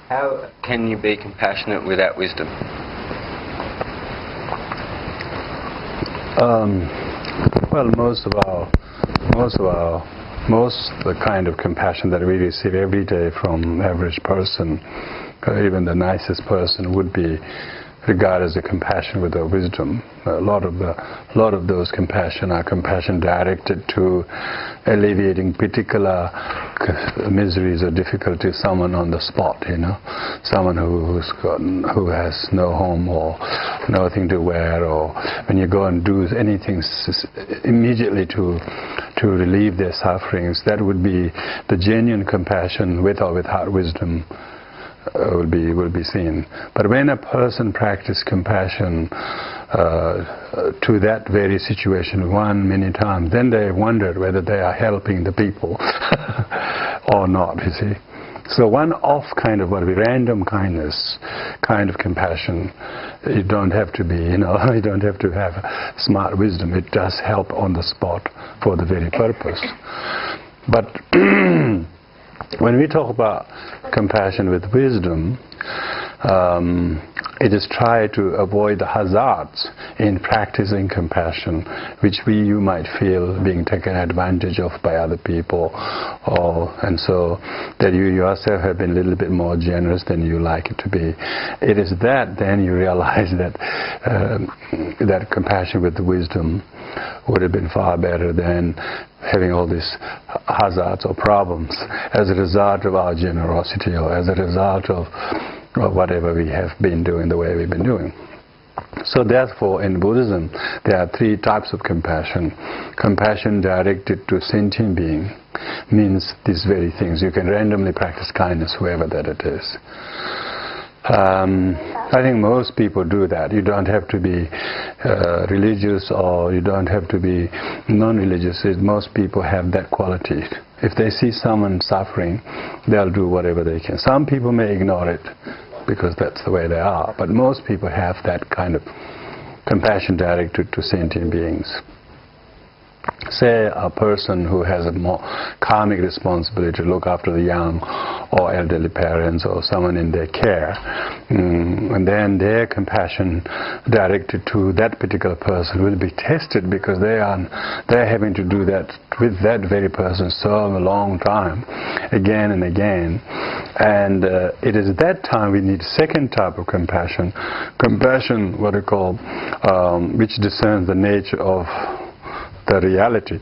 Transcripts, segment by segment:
How can you be compassionate without wisdom? Well, most the kind of compassion that we receive every day from average person, even the nicest person, would be regarded as a compassion with a wisdom. A lot of those compassion are compassion directed to alleviating particular miseries or difficulties someone on the spot, someone who has no home or nothing to wear, or when you go and do anything immediately to relieve their sufferings. That would be the genuine compassion with or without wisdom. Will be seen. But when a person practices compassion to that very situation many times, then they wonder whether they are helping the people or not, you see. So one-off kind of random kindness, kind of compassion, you don't have to be, you don't have to have smart wisdom. It does help on the spot for the very purpose. But when we talk about compassion with wisdom, it is try to avoid the hazards in practicing compassion, which you might feel being taken advantage of by other people, and so that you yourself have been a little bit more generous than you like it to be. It is that then you realize that that compassion with wisdom would have been far better than having all these hazards or problems as a result of our generosity or as a result of whatever we have been doing the way we've been doing. So therefore in Buddhism there are three types of compassion. Compassion directed to sentient being means these very things. You can randomly practice kindness, whoever that it is. I think most people do that. You don't have to be religious or you don't have to be non-religious. Most people have that quality. If they see someone suffering, they'll do whatever they can. Some people may ignore it because that's the way they are, but most people have that kind of compassion directed to sentient beings. Say a person who has a more karmic responsibility to look after the young or elderly parents or someone in their care, and then their compassion directed to that particular person will be tested because they're having to do that with that very person so a long time, again and again. And it is that time we need second type of compassion, what we call, which discerns the nature of the reality.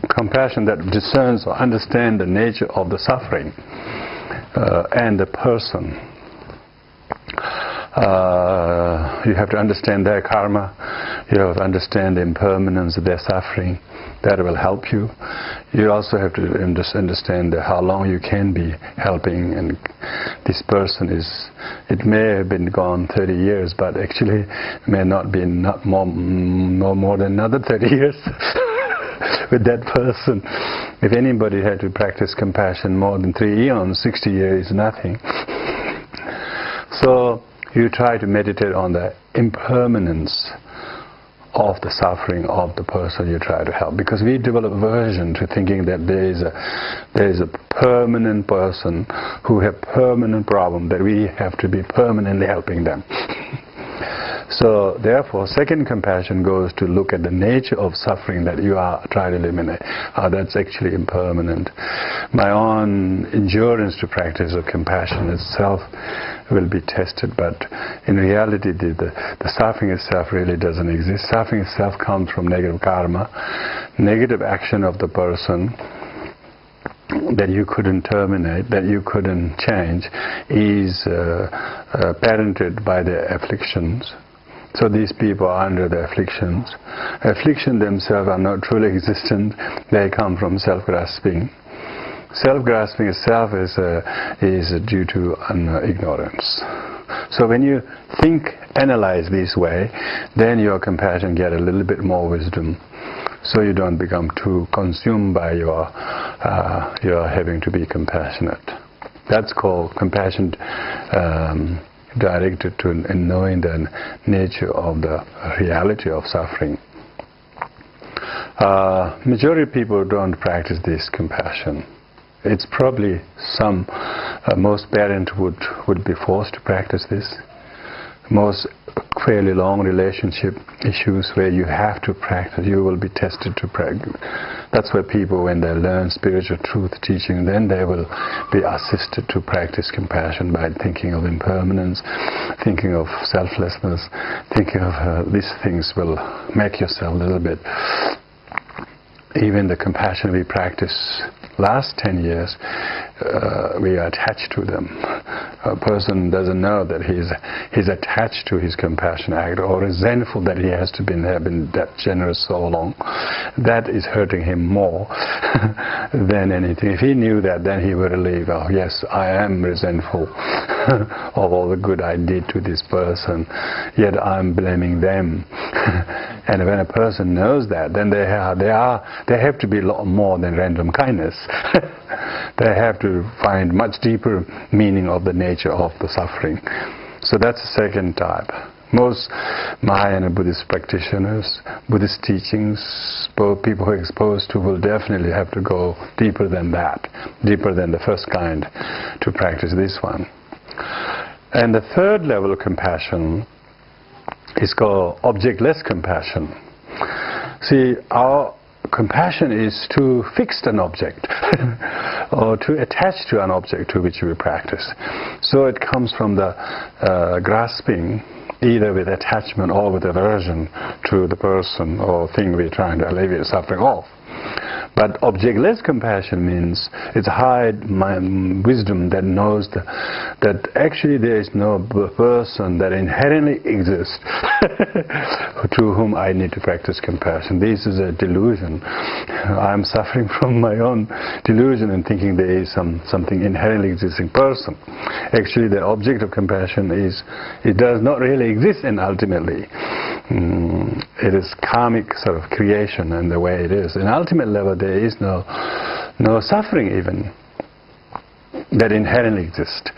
Compassion that discerns or understands the nature of the suffering and the person. You have to understand their karma. You have to understand the impermanence of their suffering. That will help you. You also have to understand how long you can be helping, and this person it may have been gone 30 years, but actually may not be no more than another 30 years with that person. If anybody had to practice compassion more than 3 eons, 60 years is nothing. So you try to meditate on the impermanence of the suffering of the person you try to help, because we develop aversion to thinking that there is a permanent person who have permanent problem that we have to be permanently helping them. So therefore second compassion goes to look at the nature of suffering that you are trying to eliminate. That's actually impermanent. My own endurance to practice of compassion itself will be tested, but in reality the suffering itself really doesn't exist. Suffering itself comes from negative karma, negative action of the person that you couldn't terminate, that you couldn't change, is parented by the afflictions. So these people are under the afflictions. Afflictions themselves are not truly existent. They come from self-grasping. Self-grasping itself is due to ignorance. So when you analyze this way, then your compassion gets a little bit more wisdom. So you don't become too consumed by your having to be compassionate. That's called compassion directed to knowing the nature of the reality of suffering. Majority of people don't practice this compassion. It's probably some Most parents would be forced to practice this. Most fairly long relationship issues where you have to practice, you will be tested to practice. That's where people, when they learn spiritual truth teaching, then they will be assisted to practice compassion by thinking of impermanence, thinking of selflessness, thinking of these things will make yourself a little bit. Even the compassion we practice last 10 years, we are attached to them. A person doesn't know that he's attached to his compassion act, or resentful that he has to been that generous so long. That is hurting him more than anything. If he knew that, then he would believe, oh yes, I am resentful of all the good I did to this person, yet I'm blaming them. And when a person knows that, then they have to be a lot more than random kindness. They have to find much deeper meaning of the nature of the suffering. So that's the second type. Most Mahayana Buddhist practitioners, Buddhist teachings, both people who are exposed to will definitely have to go deeper than that, deeper than the first kind, to practice this one. And the third level of compassion is called objectless compassion. See, our compassion is to fix an object or to attach to an object to which we practice. So it comes from the grasping, either with attachment or with aversion to the person or thing we're trying to alleviate suffering of. But objectless compassion means it's high wisdom that knows that actually there is no person that inherently exists to whom I need to practice compassion. This is a delusion. I'm suffering from my own delusion and thinking there is something inherently existing person. Actually, the object of compassion it does not really exist, and ultimately it is karmic sort of creation and the way it is. In ultimate level, there is no suffering even that inherently exists.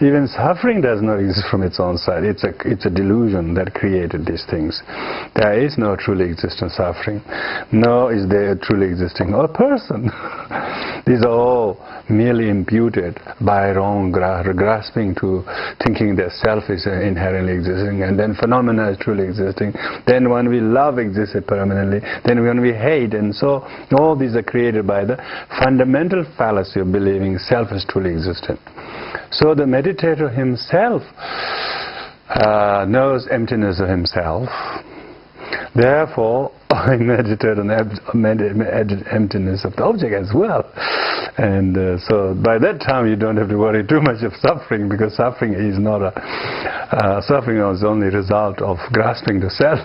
Even suffering does not exist from its own side. It's a delusion that created these things. There is no truly existent suffering, nor is there a truly existing a person. These are all merely imputed by wrong grasping to thinking that self is inherently existing, and then phenomena is truly existing. Then when we love exists permanently, then when we hate, and so all these are created by the fundamental fallacy of believing self is truly existent. So the meditator himself knows emptiness of himself. Therefore, I meditate on emptiness of the object as well. And so by that time you don't have to worry too much of suffering, because suffering is not suffering is only a result of grasping to self.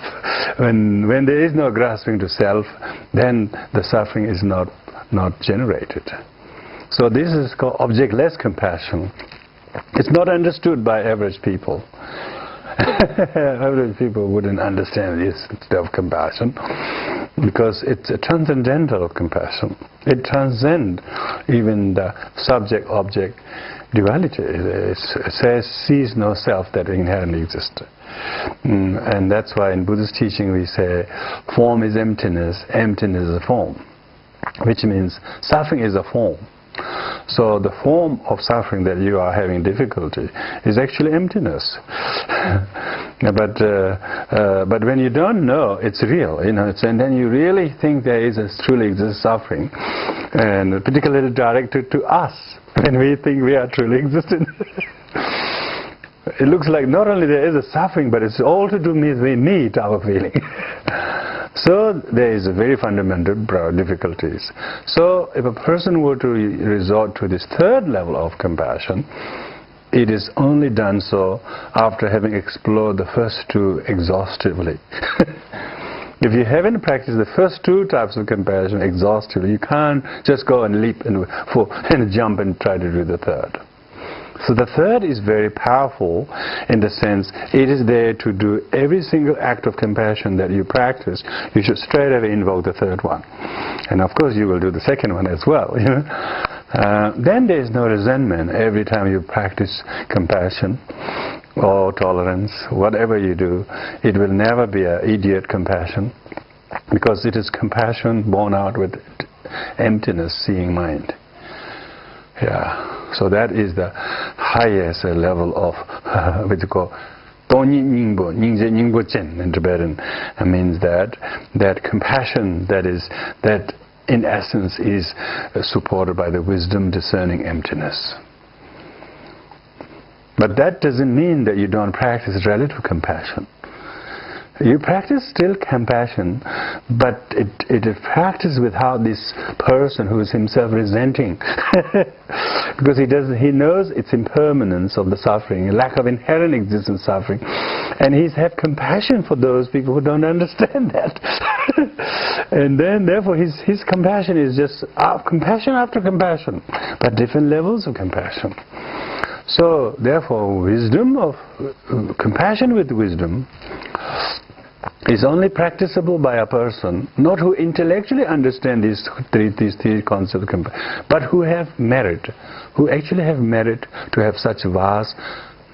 When there is no grasping to self, then the suffering is not generated. So this is called objectless compassion. It's not understood by average people. Average people wouldn't understand this type of compassion, because it's a transcendental compassion. It transcends even the subject-object duality. It says, sees no self that inherently exists. And that's why in Buddhist teaching we say, form is emptiness, emptiness is a form. Which means suffering is a form. So the form of suffering that you are having difficulty is actually emptiness. But when you don't know, it's real, and then you really think there is a truly exists suffering, and particularly directed to us, when we think we are truly existent. It looks like not only there is a suffering, but it's all to do with me, our feeling. So there is a very fundamental difficulties. So if a person were to resort to this third level of compassion, it is only done so after having explored the first two exhaustively. If you haven't practiced the first two types of compassion exhaustively, you can't just go and leap and jump and try to do the third. So the third is very powerful in the sense it is there to do every single act of compassion that you practice. You should straight away invoke the third one. And of course you will do the second one as well. Then there is no resentment every time you practice compassion or tolerance. Whatever you do, it will never be an idiot compassion, because it is compassion born out with emptiness, seeing mind. Yeah. So that is the highest level of what you call Donyi Ningbo, Ningje Ningbo Chen in Tibetan. It means that compassion that in essence is supported by the wisdom discerning emptiness. But that doesn't mean that you don't practice relative compassion. You practice still compassion, but it is practiced with how this person who is himself resenting, because he knows its impermanence of the suffering, lack of inherent existence suffering, and he's had compassion for those people who don't understand that. And then therefore his compassion is just compassion after compassion, but different levels of compassion. So therefore compassion with wisdom is only practicable by a person not who intellectually understand these three concepts of compassion, but who actually have merit to have such vast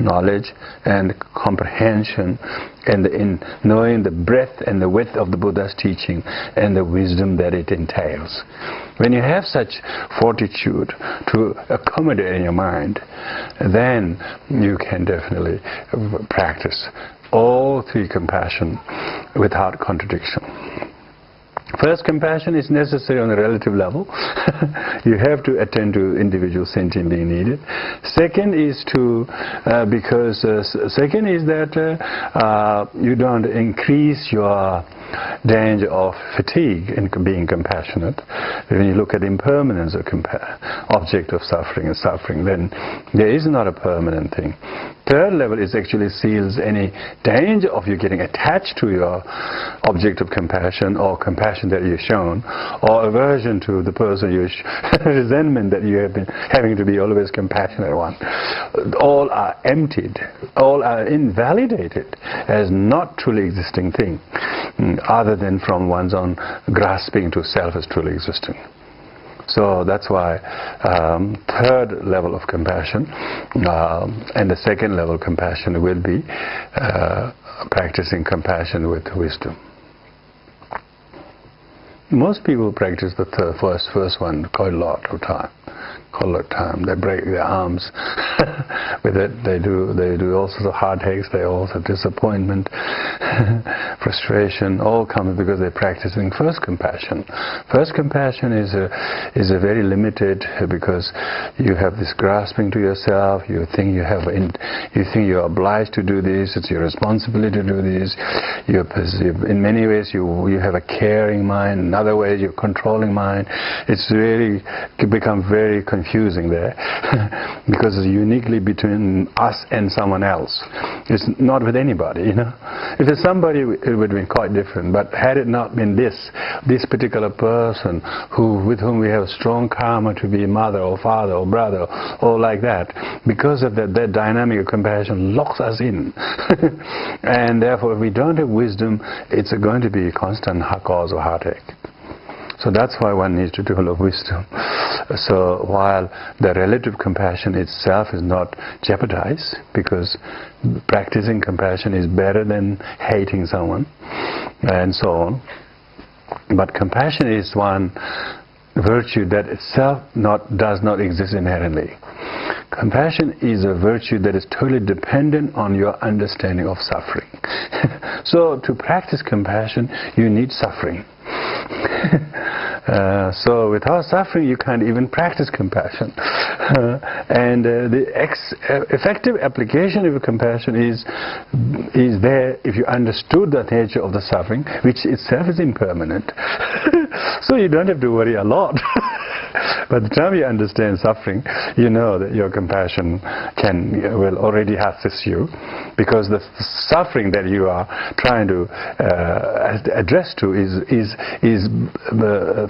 knowledge and comprehension, and in knowing the breadth and the width of the Buddha's teaching and the wisdom that it entails. When you have such fortitude to accommodate in your mind, then you can definitely practice all three compassion without contradiction. First, compassion is necessary on a relative level. You have to attend to individual sentient being needed. Second is that you don't increase your danger of fatigue in being compassionate. When you look at impermanence of object of suffering, then there is not a permanent thing. Third level is actually seals any danger of you getting attached to your object of compassion or compassion that you've shown, or aversion to the person resentment that you have been having to be always compassionate one. All are emptied, all are invalidated as not truly existing thing, other than from one's own grasping to self as truly existing. So that's why third level of compassion and the second level of compassion will be practicing compassion with wisdom. Most people practice the first one quite a lot of time. They break their arms with it. They do all sorts of heartaches. They also disappointment, frustration. All comes because they're practicing first compassion. First compassion is a very limited, because you have this grasping to yourself. You think you're obliged to do this. It's your responsibility to do this. In many ways you have a caring mind. In other ways you're controlling mind. It's really become very confusing there because it's uniquely between us and someone else. It's not with anybody, If it's somebody, it would have been quite different. But had it not been this particular person with whom we have strong karma to be mother or father or brother or like that, because of that dynamic of compassion locks us in. And therefore, if we don't have wisdom, it's going to be a constant cause of heartache. So that's why one needs to develop wisdom. So while the relative compassion itself is not jeopardized, because practicing compassion is better than hating someone, and so on. But compassion is one virtue that itself does not exist inherently. Compassion is a virtue that is totally dependent on your understanding of suffering. So to practice compassion, you need suffering. So without suffering, you can't even practice compassion. And the effective application of compassion is there if you understood the nature of the suffering, which itself is impermanent. So you don't have to worry a lot. By the time you understand suffering, you know that your compassion will already assist you, because the suffering that you are trying to address to is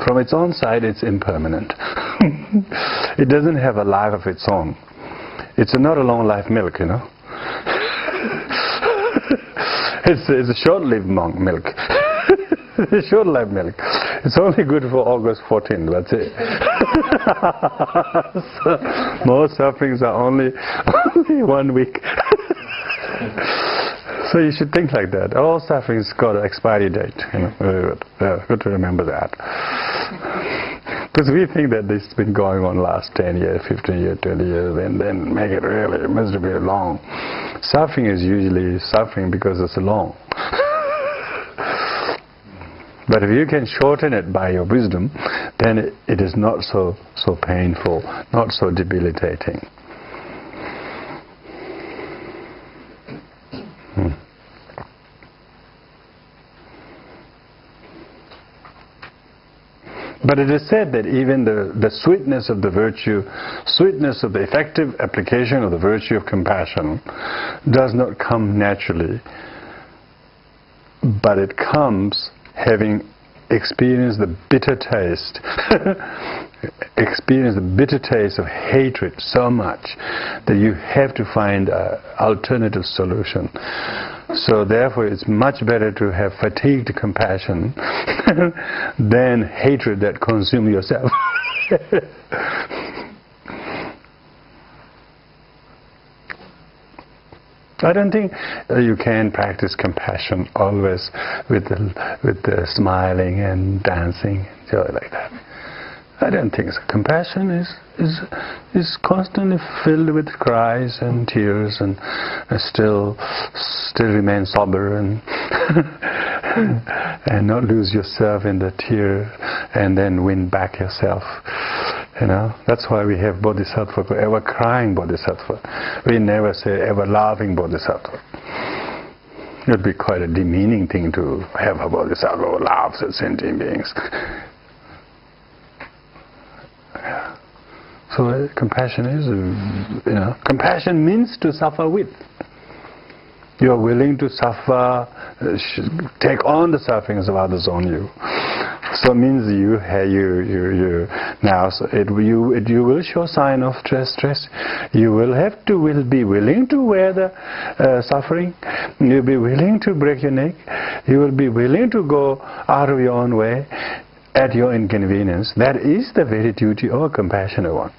from its own side, it's impermanent. It doesn't have a life of its own. It's not a long life milk, It's a short-lived milk. Short-lived milk. It's only good for August 14th, that's it. So, most sufferings are only 1 week. So you should think like that. All suffering's got an expiry date. Very good. Good to remember that. Because we think that this has been going on last 10 years, 15 years, 20 years, and then make it really, it must be long. Suffering is usually suffering because it's long. But if you can shorten it by your wisdom, then it is not so painful, not so debilitating. But it is said that even the sweetness of the virtue, sweetness of the effective application of the virtue of compassion does not come naturally, but it comes having experienced the bitter taste, experienced the bitter taste of hatred so much that you have to find an alternative solution. So therefore it's much better to have fatigued compassion than hatred that consumes yourself. I don't think you can practice compassion always with the smiling and dancing, joy like that. I don't think so. Compassion is constantly filled with cries and tears, and still remain sober and and not lose yourself in the tear and then win back yourself. You know, that's why we have bodhisattva, ever crying bodhisattva. We never say ever laughing bodhisattva. It would be quite a demeaning thing to have a bodhisattva who laughs at sentient beings. So compassion is, compassion means to suffer with. You are willing to suffer, take on the sufferings of others on you. So it means you will show sign of stress. You will be willing to wear the suffering. You'll be willing to break your neck. You will be willing to go out of your own way at your inconvenience. That is the very duty of a compassionate one.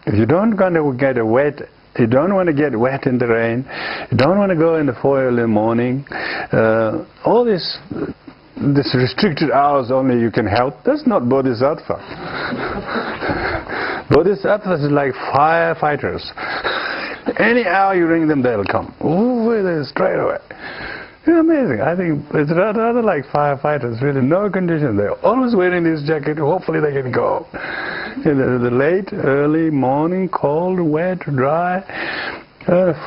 If you don't want to get wet, you don't want to get wet in the rain, you don't want to go in the 4 in the morning, all this restricted hours only you can help, that's not bodhisattva. Bodhisattvas is like firefighters. Any hour you ring them, they'll come. Ooh, straight away. It's amazing. I think it's rather like firefighters, really no condition. They're always wearing this jacket, hopefully they can go. The late, early morning, cold, wet, dry,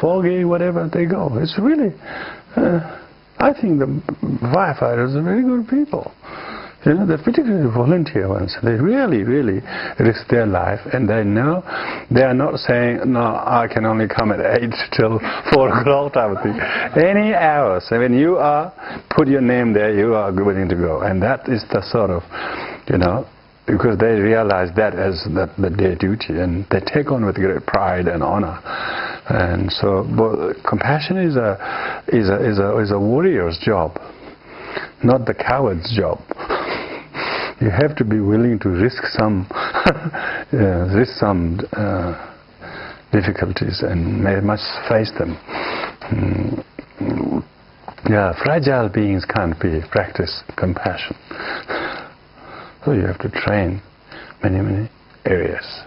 foggy, whatever, they go. It's really, I think the firefighters are very good people. You know, they're particularly volunteer ones. They really, really risk their life, and they know they are not saying, no, I can only come at 8 till 4 o'clock type of thing. Any hours. So when you put your name there, you are willing to go. And that is the sort of, because they realize that as their duty, and they take on with great pride and honor. And so compassion is a warrior's job, not the coward's job. You have to be willing to risk some difficulties and must face them. Fragile beings can't practice compassion. So you have to train many areas.